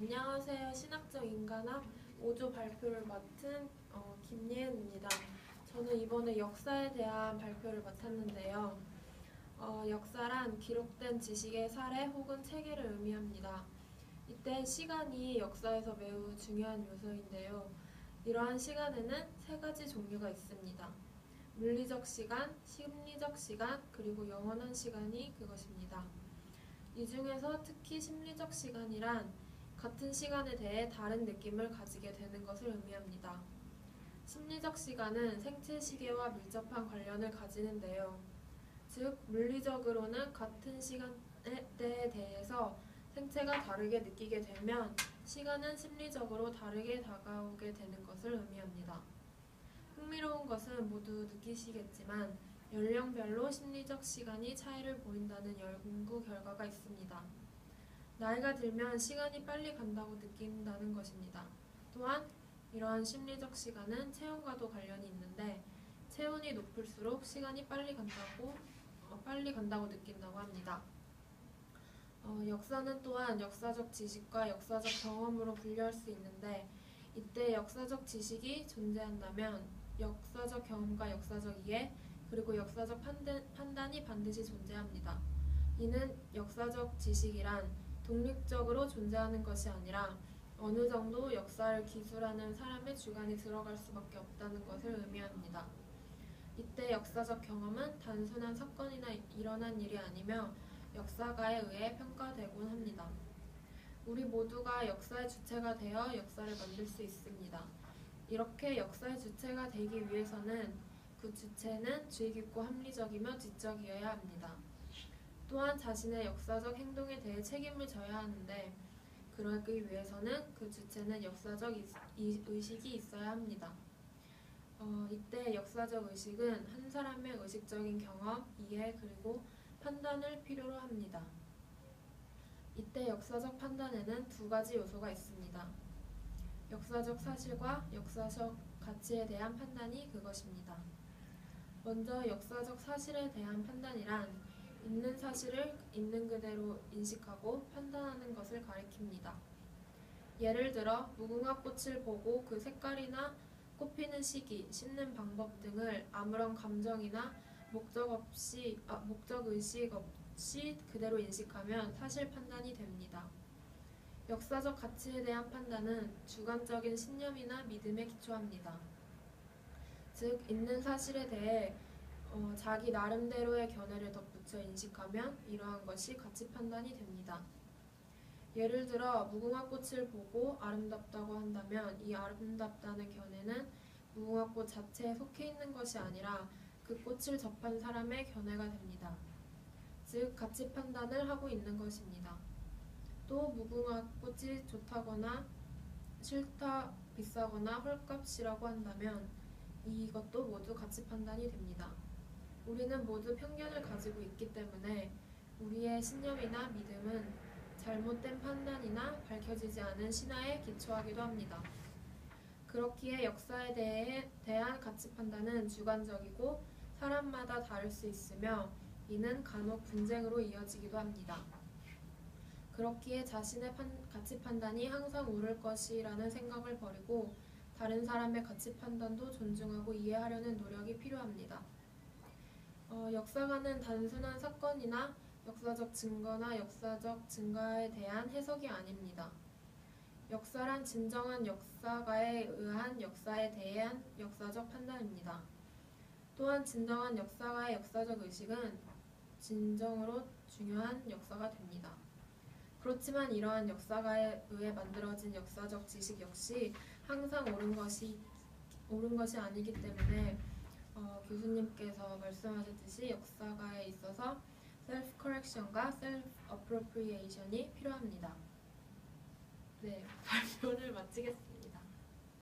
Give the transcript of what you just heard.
안녕하세요. 신학적 인간학 5조 발표를 맡은 김예은입니다. 저는 이번에 역사에 대한 발표를 맡았는데요. 역사란 기록된 지식의 사례 혹은 체계를 의미합니다. 이때 시간이 역사에서 매우 중요한 요소인데요. 이러한 시간에는 세 가지 종류가 있습니다. 물리적 시간, 심리적 시간, 그리고 영원한 시간이 그것입니다. 이 중에서 특히 심리적 시간이란 같은 시간에 대해 다른 느낌을 가지게 되는 것을 의미합니다. 심리적 시간은 생체 시계와 밀접한 관련을 가지는데요. 즉, 물리적으로는 같은 시간대에 대해서 생체가 다르게 느끼게 되면 시간은 심리적으로 다르게 다가오게 되는 것을 의미합니다. 흥미로운 것은 모두 느끼시겠지만 연령별로 심리적 시간이 차이를 보인다는 연구 결과가 있습니다. 나이가 들면 시간이 빨리 간다고 느낀다는 것입니다. 또한 이러한 심리적 시간은 체온과도 관련이 있는데 체온이 높을수록 시간이 빨리 간다고 느낀다고 합니다. 역사는 또한 역사적 지식과 역사적 경험으로 분류할 수 있는데 이때 역사적 지식이 존재한다면 역사적 경험과 역사적 이해 그리고 역사적 판단이 반드시 존재합니다. 이는 역사적 지식이란 독립적으로 존재하는 것이 아니라 어느 정도 역사를 기술하는 사람의 주관이 들어갈 수밖에 없다는 것을 의미합니다. 이때 역사적 경험은 단순한 사건이나 일어난 일이 아니며 역사가에 의해 평가되곤 합니다. 우리 모두가 역사의 주체가 되어 역사를 만들 수 있습니다. 이렇게 역사의 주체가 되기 위해서는 그 주체는 주의 깊고 합리적이며 지적이어야 합니다. 또한 자신의 역사적 행동에 대해 책임을 져야 하는데 그러기 위해서는 그 주체는 역사적 의식이 있어야 합니다. 이때 역사적 의식은 한 사람의 의식적인 경험, 이해, 그리고 판단을 필요로 합니다. 이때 역사적 판단에는 두 가지 요소가 있습니다. 역사적 사실과 역사적 가치에 대한 판단이 그것입니다. 먼저 역사적 사실에 대한 판단이란 있는 사실을 있는 그대로 인식하고 판단하는 것을 가리킵니다. 예를 들어 무궁화 꽃을 보고 그 색깔이나 꽃 피는 시기, 심는 방법 등을 아무런 감정이나 목적의식 없이 그대로 인식하면 사실 판단이 됩니다. 역사적 가치에 대한 판단은 주관적인 신념이나 믿음에 기초합니다. 즉, 있는 사실에 대해 자기 나름대로의 견해를 덧붙여 인식하면 이러한 것이 가치 판단이 됩니다. 예를 들어 무궁화 꽃을 보고 아름답다고 한다면 이 아름답다는 견해는 무궁화꽃 자체에 속해 있는 것이 아니라 그 꽃을 접한 사람의 견해가 됩니다. 즉, 가치 판단을 하고 있는 것입니다. 또 무궁화꽃이 좋다거나 싫다, 비싸거나 헐값이라고 한다면 이것도 모두 가치 판단이 됩니다. 우리는 모두 편견을 가지고 있기 때문에 우리의 신념이나 믿음은 잘못된 판단이나 밝혀지지 않은 신화에 기초하기도 합니다. 그렇기에 역사에 대한 가치 판단은 주관적이고 사람마다 다를 수 있으며 이는 간혹 분쟁으로 이어지기도 합니다. 그렇기에 자신의 가치 판단이 항상 옳을 것이라는 생각을 버리고 다른 사람의 가치 판단도 존중하고 이해하려는 노력이 필요합니다. 역사가는 단순한 사건이나 역사적 증거나 역사적 증가에 대한 해석이 아닙니다. 역사란 진정한 역사가에 의한 역사에 대한 역사적 판단입니다. 또한 진정한 역사가의 역사적 의식은 진정으로 중요한 역사가 됩니다. 그렇지만 이러한 역사가에 의해 만들어진 역사적 지식 역시 항상 옳은 것이 아니기 때문에 교수님께서 말씀하셨듯이 역사가에 있어서 셀프 커렉션과 셀프 어프로프리에이션이 필요합니다. 네, 발표를 마치겠습니다.